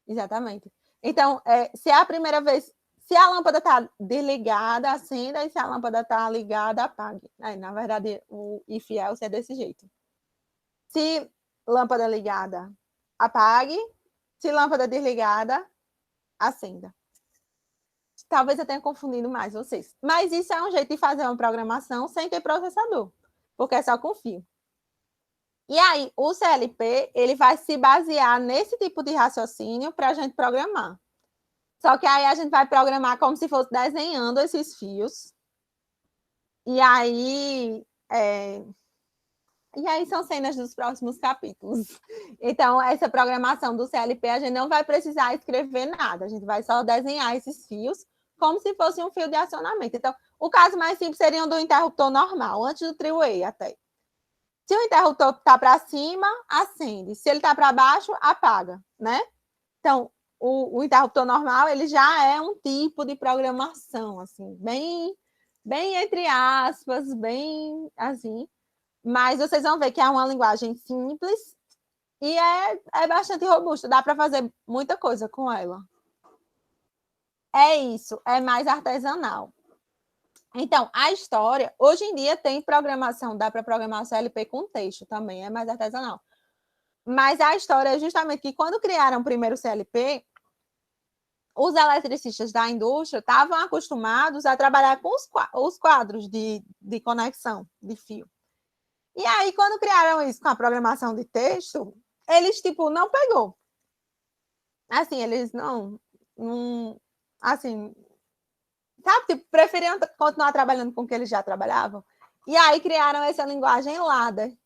Exatamente. Então, se é a primeira vez, se a lâmpada está desligada, acenda, e se a lâmpada está ligada, apague. Na verdade, o if-else é desse jeito. Se lâmpada ligada, apague. Se lâmpada desligada, acenda. talvez eu tenha confundido mais vocês. Mas isso é um jeito de fazer uma programação sem ter processador, porque é só com fio. E aí, o CLP, ele vai se basear nesse tipo de raciocínio para a gente programar. Só que aí a gente vai programar como se fosse desenhando esses fios. E aí são cenas dos próximos capítulos. Então, essa programação do CLP, a gente não vai precisar escrever nada, a gente vai só desenhar esses fios como se fosse um fio de acionamento. Então, o caso mais simples seria o do interruptor normal, antes do three-way até. Se o interruptor está para cima, acende. Se ele está para baixo, apaga, né? Então, o interruptor normal, ele já é um tipo de programação, assim, bem entre aspas, bem assim. Mas vocês vão ver que é uma linguagem simples e é bastante robusta. Dá para fazer muita coisa com ela. É isso, é mais artesanal. Então, a história, hoje em dia tem programação, dá para programar o CLP com texto também, é mais artesanal. Mas a história é justamente que quando criaram o primeiro CLP, os eletricistas da indústria estavam acostumados a trabalhar com os quadros de conexão de fio. E aí, quando criaram isso com a programação de texto, eles, tipo, não pegou. Assim, eles não assim, sabe, tipo, preferiam continuar trabalhando com o que eles já trabalhavam. E aí criaram essa linguagem Ladder,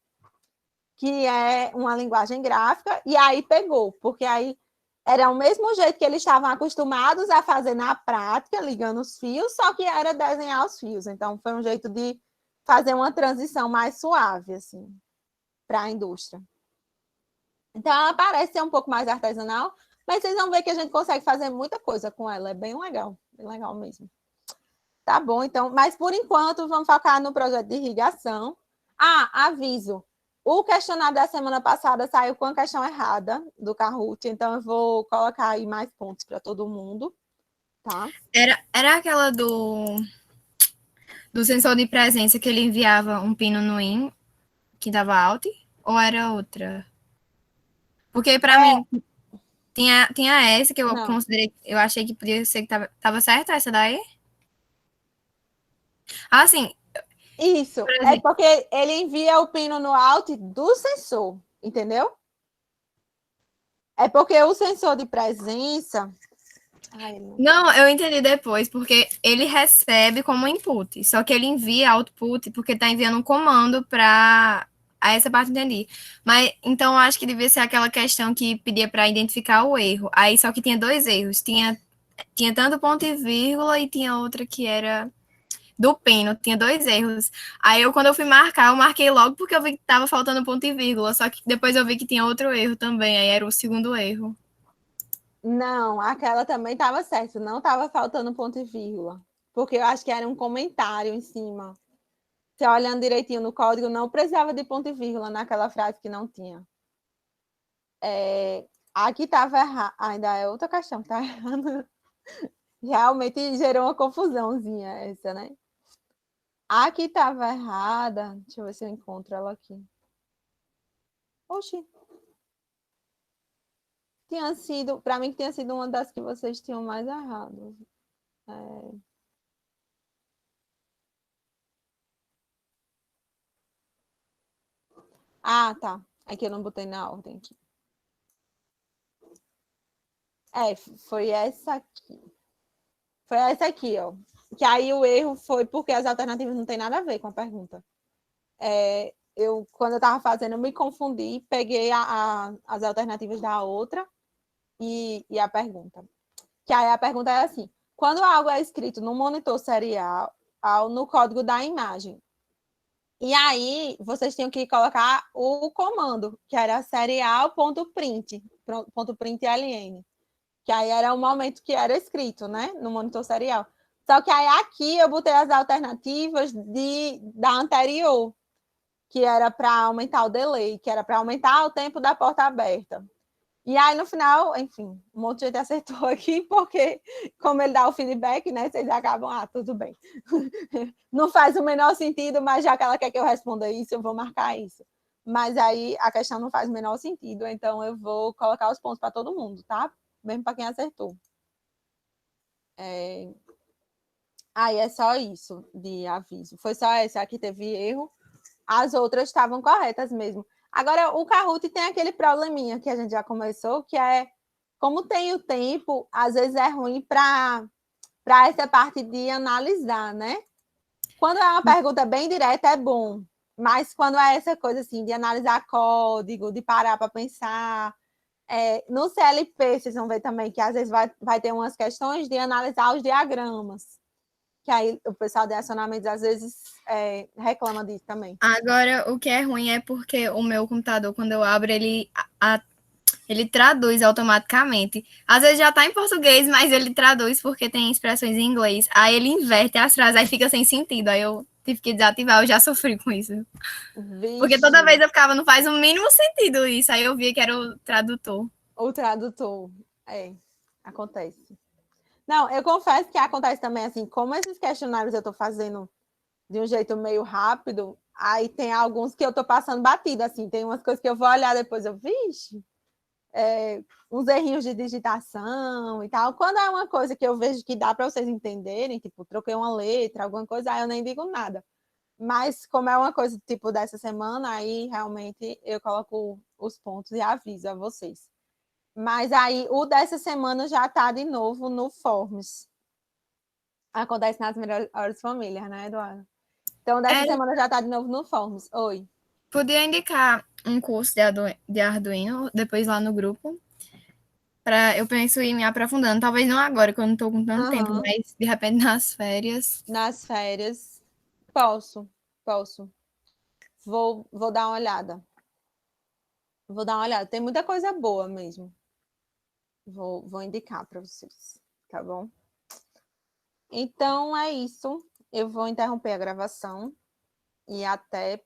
que é uma linguagem gráfica, e aí pegou, porque aí era o mesmo jeito que eles estavam acostumados a fazer na prática, ligando os fios, só que era desenhar os fios. Então, foi um jeito de fazer uma transição mais suave, assim, para a indústria. Então, ela parece ser um pouco mais artesanal, mas vocês vão ver que a gente consegue fazer muita coisa com ela. É bem legal mesmo. Tá bom, então, mas por enquanto vamos focar no projeto de irrigação. Aviso. O questionário da semana passada saiu com a questão errada do Kahoot, então eu vou colocar aí mais pontos para todo mundo, tá? Era aquela do sensor de presença que ele enviava um pino no IN que dava out? Ou era outra? Porque para mim tinha essa que eu Não. considerei, eu achei que podia ser que tava certo essa daí? Assim, Isso, por é exemplo, porque ele envia o pino no out do sensor, entendeu? É porque o sensor de presença. não, eu entendi depois, porque ele recebe como input, só que ele envia output porque tá enviando um comando para essa parte eu entendi. Mas então eu acho que devia ser aquela questão que pedia para identificar o erro. Aí só que tinha dois erros, tinha tanto ponto e vírgula e tinha outra que era do pino, tinha dois erros. Aí quando eu fui marcar, eu marquei logo porque eu vi que tava faltando ponto e vírgula, só que depois eu vi que tinha outro erro também, aí era o segundo erro. Não, aquela também estava certo, não estava faltando ponto e vírgula, porque eu acho que era um comentário em cima. Você olhando direitinho no código, não precisava de ponto e vírgula naquela frase que não tinha. Aqui estava errado, ainda é outra questão, tá errando. Realmente gerou uma confusãozinha essa, né? Aqui estava errada, deixa eu ver se eu encontro ela aqui. Oxi. Tinha sido, para mim, que tinha sido uma das que vocês tinham mais errado. Tá. Aqui eu não botei na ordem aqui. Foi essa aqui. Foi essa aqui, ó. Que aí o erro foi porque as alternativas não tem nada a ver com a pergunta. Quando eu estava fazendo, eu me confundi, peguei as alternativas da outra e a pergunta. Que aí a pergunta é assim: quando algo é escrito no monitor serial, no código da imagem, e aí vocês tinham que colocar o comando, que era serial.print, .println, que aí era o momento que era escrito, né, no monitor serial. Só que aí aqui eu botei as alternativas da anterior, que era para aumentar o delay, que era para aumentar o tempo da porta aberta. E aí, no final, enfim, um monte de gente acertou aqui, porque, como ele dá o feedback, né, vocês acabam, tudo bem. Não faz o menor sentido, mas já que ela quer que eu responda isso, eu vou marcar isso. Mas aí a questão não faz o menor sentido, então eu vou colocar os pontos para todo mundo, tá? Mesmo para quem acertou. Aí é só isso de aviso. Foi só essa que teve erro. As outras estavam corretas mesmo. Agora, o Kahoot tem aquele probleminha que a gente já começou, que é, como tem o tempo, às vezes é ruim para essa parte de analisar, né? Quando é uma pergunta bem direta, é bom. Mas quando é essa coisa assim, de analisar código, de parar para pensar... no CLP, vocês vão ver também que às vezes vai ter umas questões de analisar os diagramas. Que aí o pessoal de acionamentos às vezes reclama disso também. Agora, o que é ruim é porque o meu computador, quando eu abro, ele traduz automaticamente. Às vezes já tá em português, mas ele traduz porque tem expressões em inglês. Aí ele inverte as frases, aí fica sem sentido. Aí eu tive que desativar, eu já sofri com isso. Vixe. Porque toda vez eu ficava, não faz o mínimo sentido isso. Aí eu via que era o tradutor. O tradutor, acontece. Não, eu confesso que acontece também assim, como esses questionários eu tô fazendo de um jeito meio rápido, aí tem alguns que eu tô passando batido, assim, tem umas coisas que eu vou olhar depois, vixe, uns errinhos de digitação e tal. Quando é uma coisa que eu vejo que dá para vocês entenderem, tipo, troquei uma letra, alguma coisa, aí eu nem digo nada. Mas como é uma coisa tipo dessa semana, aí realmente eu coloco os pontos e aviso a vocês. Mas aí o dessa semana já está de novo no Forms. Acontece nas melhores famílias, né, Eduardo? Então, dessa semana já está de novo no Forms. Oi. Podia indicar um curso de Arduino, depois lá no grupo. Eu penso em me aprofundando. Talvez não agora, que eu não estou com tanto tempo, mas de repente nas férias. Nas férias. Posso. Vou dar uma olhada. Tem muita coisa boa mesmo. Vou indicar para vocês, tá bom? Então é isso. Eu vou interromper a gravação e até